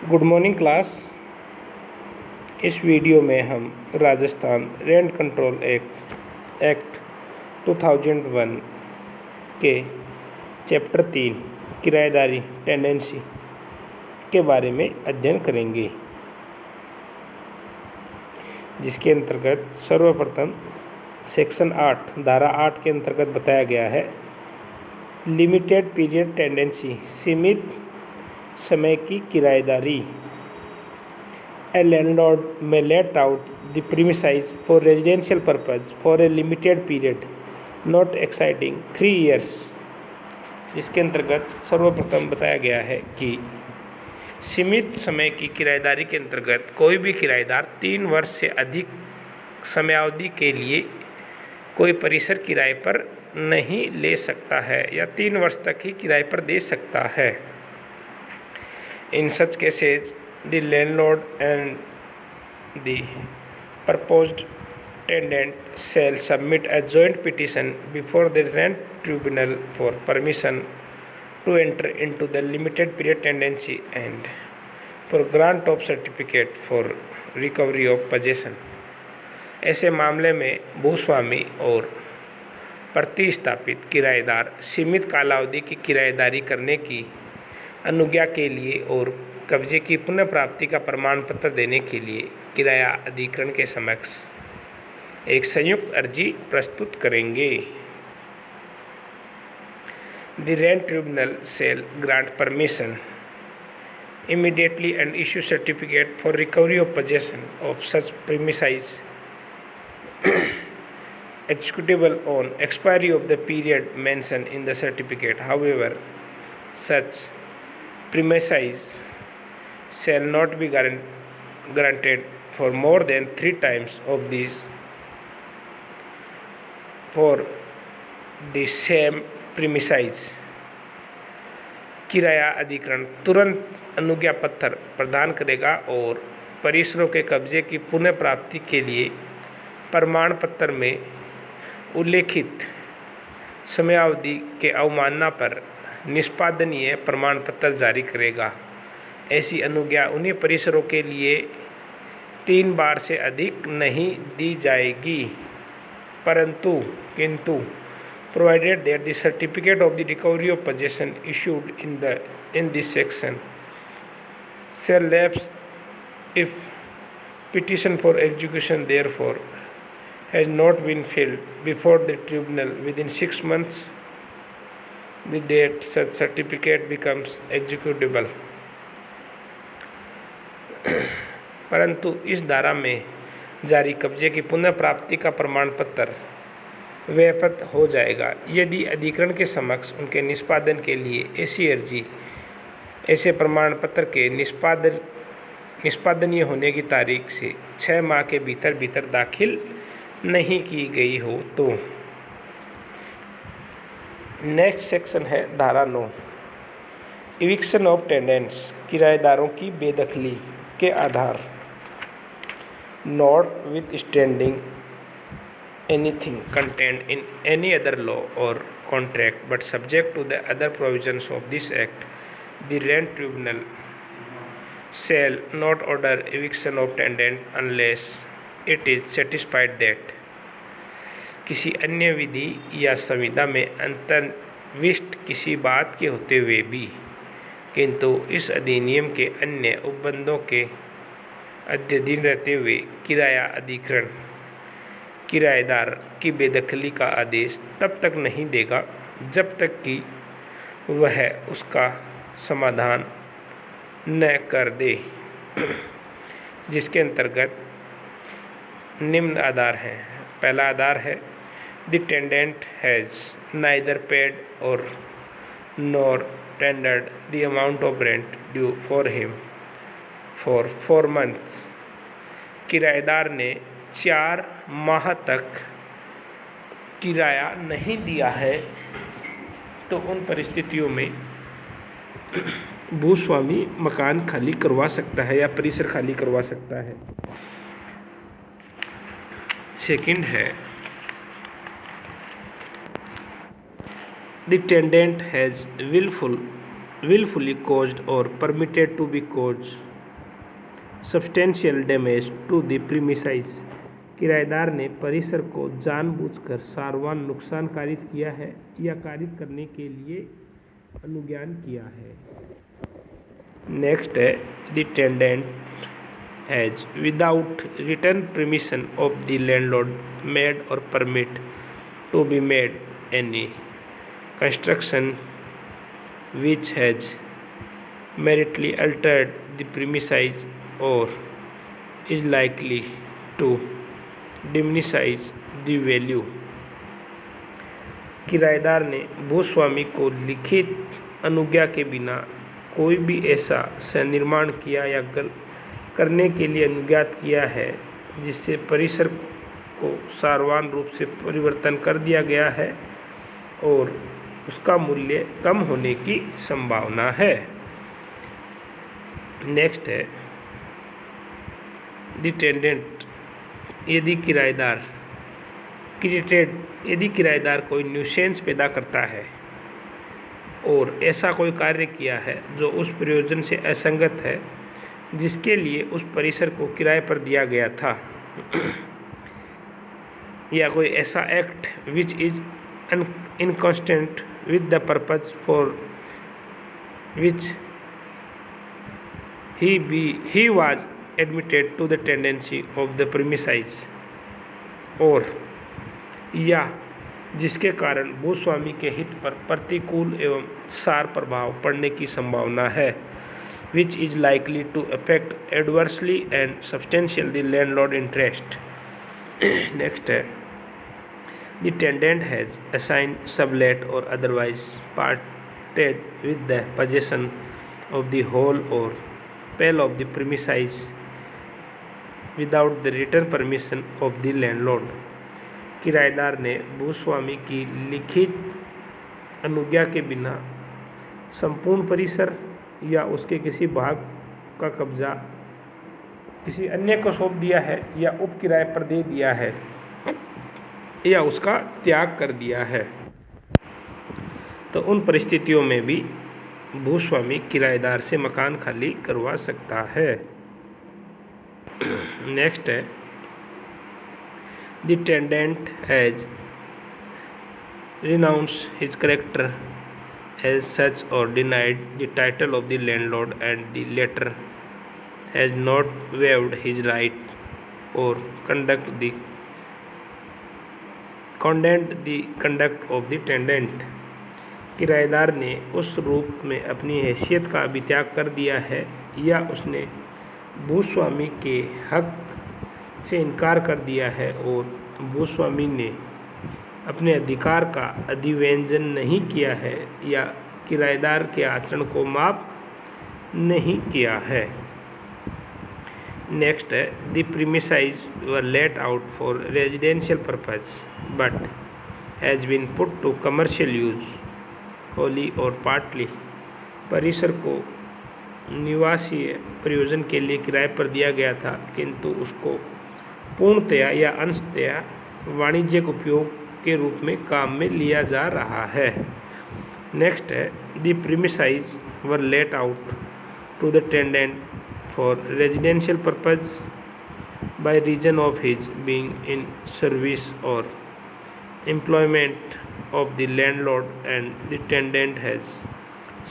Good morning class. इस video में हम राजस्थान रेंट कंट्रोल एक्ट 2001 के चैप्टर 3 किराएदारी टेंडेंसी के बारे में अध्ययन करेंगे, जिसके अंतर्गत सर्वप्रथम सेक्शन 8 धारा 8 के अंतर्गत बताया गया है लिमिटेड पीरियड टेंडेंसी, सीमित समय की किराएदारी। A landlord may let out the premises for residential purpose for a limited period not exceeding 3 years। इसके अंतर्गत सर्वप्रथम बताया गया है कि सीमित समय की किराएदारी के अंतर्गत कोई भी किराएदार 3 वर्ष से अधिक समयावधि के लिए कोई परिसर किराए पर नहीं ले सकता है या 3 वर्ष तक ही किराए पर दे सकता है। In such cases, the landlord and the proposed tenant shall submit a joint petition before the rent tribunal for permission to enter into the limited period tenancy and for grant of certificate for recovery of possession। ऐसे मामले में भूस्वामी और प्रतिस्थापित किराएदार सीमित कालावधि की किराएदारी करने की अनुज्ञा के लिए और कब्जे की पुनः प्राप्ति का प्रमाण पत्र देने के लिए किराया अधिकरण के समक्ष एक संयुक्त अर्जी प्रस्तुत करेंगे। The rent tribunal shall grant permission immediately and issue certificate for recovery of possession of such premises executable on expiry of the period mentioned in the certificate। However, such premises shall not be granted for more than 3 times of these for the same premises। किराया अधिकरण तुरंत अनुज्ञा पत्र प्रदान करेगा और परिसरों के कब्जे की पुनः प्राप्ति के लिए प्रमाण पत्र में उल्लेखित समयावधि के अवमानना पर निष्पादनीय प्रमाण पत्र जारी करेगा। ऐसी अनुज्ञा उन्हीं परिसरों के लिए 3 बार से अधिक नहीं दी जाएगी, किंतु provided that the certificate of the recovery of possession issued in this section shall lapse if petition for execution therefore has not been filed before the tribunal within 6 months the date such certificate becomes executable। परंतु इस धारा में जारी कब्जे की पुनः प्राप्ति का प्रमाण पत्र व्याप्त हो जाएगा यदि अधिकरण के समक्ष उनके निष्पादन के लिए ऐसी अर्जी ऐसे प्रमाण पत्र के निष्पादनीय होने की तारीख से 6 माह के भीतर दाखिल नहीं की गई हो तो। नेक्स्ट सेक्शन है धारा 9 इविक्शन ऑफ टेनेंट्स, किराएदारों की बेदखली के आधार। Notwithstanding anything contained in any other law or contract but subject to the other provisions of this act, the rent tribunal shall not order eviction of tenant unless it is satisfied that किसी अन्य विधि या संविदा में अंतर्निविष्ट किसी बात के होते हुए भी किंतु इस अधिनियम के अन्य उपबंधों के अधीन रहते हुए किराया अधिकरण किराएदार की बेदखली का आदेश तब तक नहीं देगा जब तक कि वह उसका समाधान न कर दे, जिसके अंतर्गत निम्न आधार हैं। पहला आधार है the tenant has neither paid और nor tendered the amount of rent due for him for 4 months। किराएदार ने 4 माह तक किराया नहीं दिया है तो उन परिस्थितियों में भूस्वामी मकान खाली करवा सकता है या परिसर खाली करवा सकता है। सेकंड है the tenant has willful willfully caused or permitted to be caused substantial damage to the premises। किराएदार ने परिसर को जानबूझकर सारवान नुकसान कारित किया है या कारित करने के लिए अनुज्ञान किया है। नेक्स्ट है the tenant has without written permission of the landlord made or permit to be made any construction which has materially altered the premises or is likely to diminish the value। किराएदार ने भूस्वामी को लिखित अनुज्ञा के बिना कोई भी ऐसा सनिर्माण किया या करने के लिए अनुज्ञात किया है जिससे परिसर को सारवान रूप से परिवर्तन कर दिया गया है और उसका मूल्य कम होने की संभावना है। नेक्स्ट है द टेनेंट यदि किराएदार कोई न्यूसेंस पैदा करता है और ऐसा कोई कार्य किया है जो उस प्रयोजन से असंगत है जिसके लिए उस परिसर को किराए पर दिया गया था या कोई ऐसा act which is inconsistent with the purpose for which he was admitted to the tenancy of the premises और या जिसके कारण भूस्वामी के हित पर प्रतिकूल एवं सार प्रभाव पड़ने की संभावना है which is likely to affect adversely and substantially the landlord interest। Next है The tenant has assigned, sublet or otherwise parted with the possession of the whole or part of the premises without the written permission of the landlord। किराएदार ने भूस्वामी की लिखित अनुज्ञा के बिना संपूर्ण परिसर या उसके किसी भाग का कब्जा किसी अन्य को सौंप दिया है या उपकिराए पर दे दिया है या उसका त्याग कर दिया है। तो उन परिस्थितियों में भी भूस्वामी किराएदार से मकान खाली करवा सकता है। नेक्स्ट है the tenant has renounced his character as such or denied the title of the landlord and the latter has not waived his right or condemned the conduct of the tenant। किराएदार ने उस रूप में अपनी हैसियत का अभित्याग कर दिया है या उसने भूस्वामी के हक से इनकार कर दिया है और भूस्वामी ने अपने अधिकार का अधिव्यंजन नहीं किया है या किराएदार के आचरण को माफ नहीं किया है। नेक्स्ट है the premises were let out for residential purpose but has been put to commercial use wholly or partly. परिसर को निवासीय प्रयोजन के लिए किराए पर दिया गया था किंतु उसको पूर्णतया या अंशतया वाणिज्यिक उपयोग के रूप में काम में लिया जा रहा है। नेक्स्ट है the premises were let out to the tenant for residential purpose by reason of his being in service or employment of the landlord and the tenant has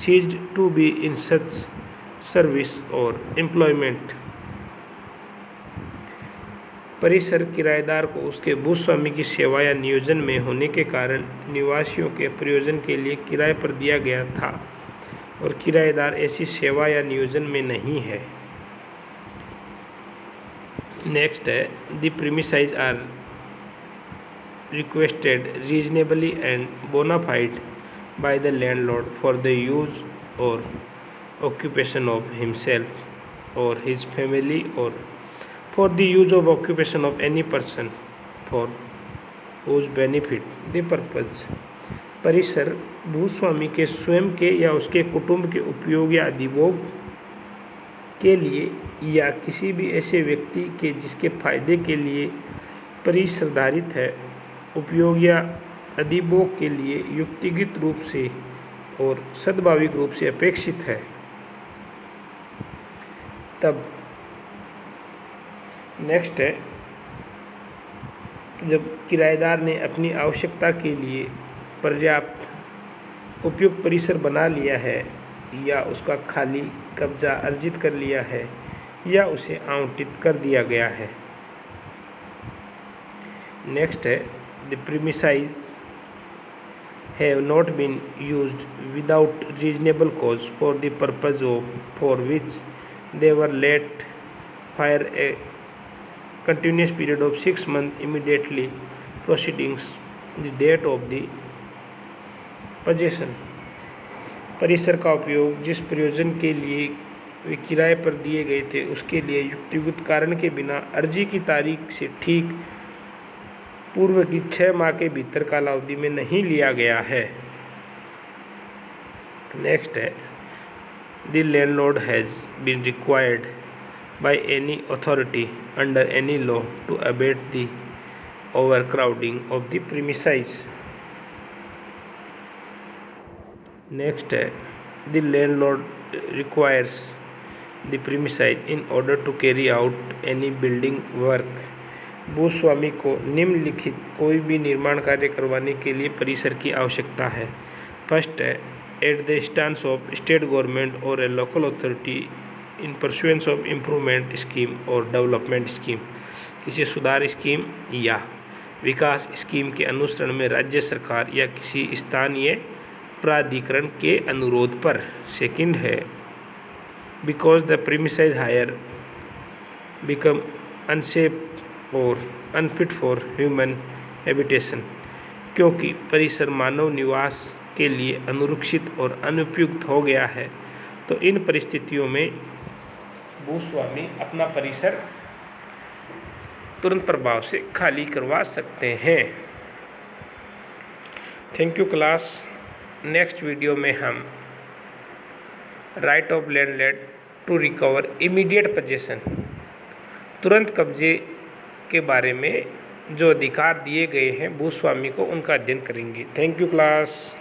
ceased to be in such service or employment। परिसर किराएदार को उसके भूस्वामी की सेवा या नियोजन में होने के कारण निवासियों के प्रयोजन के लिए किराए पर दिया गया था और किराएदार ऐसी सेवा या नियोजन में नहीं है। नेक्स्ट है the premises are requested reasonably and bona fide by the landlord for the use or occupation of himself or his family or for the use of occupation of any person for whose benefit the purpose। परिसर भूस्वामी के स्वयं के या उसके कुटुंब के उपयोग या अधिभोग के लिए या किसी भी ऐसे व्यक्ति के जिसके फायदे के लिए परिसरधारित है उपयोग या अधिभोग के लिए युक्तिगत रूप से और सद्भाविक रूप से अपेक्षित है, तब नेक्स्ट है जब किराएदार ने अपनी आवश्यकता के लिए पर्याप्त उपयुक्त परिसर बना लिया है या उसका खाली कब्जा अर्जित कर लिया है या उसे आवंटित कर दिया गया है। नेक्स्ट है the premises have not been used without reasonable cause for the purpose of for which they were let for a continuous period of 6 months immediately proceedings the date of the possession। परिसर का उपयोग जिस प्रयोजन के लिए वे किराए पर दिए गए थे उसके लिए युक्तियुक्त कारण के बिना अर्जी की तारीख से ठीक पूर्व की 6 माह के भीतर कालावधि में नहीं लिया गया है। नेक्स्ट है the landlord has been required by any authority under any law to abate the overcrowding of the premises। Next है the landlord requires the premises in order to carry out any building work। भूस्वामी को निम्नलिखित कोई भी निर्माण कार्य करवाने के लिए परिसर की आवश्यकता है। फर्स्ट है at the instance of state government or a local authority in pursuance of improvement scheme or development scheme, किसी सुधार स्कीम या विकास स्कीम के अनुसरण में राज्य सरकार या किसी स्थानीय प्राधिकरण के अनुरोध पर। सेकंड है because the premises have become unsafe or unfit for human habitation, क्योंकि परिसर मानव निवास के लिए अनुरक्षित और अनुपयुक्त हो गया है, तो इन परिस्थितियों में भूस्वामी अपना परिसर तुरंत प्रभाव से खाली करवा सकते हैं। Thank you class. Next video में हम right of landlord to recover immediate possession, तुरंत कब्जे के बारे में जो अधिकार दिए गए हैं भूस्वामी को, उनका अध्ययन करेंगे। Thank you class.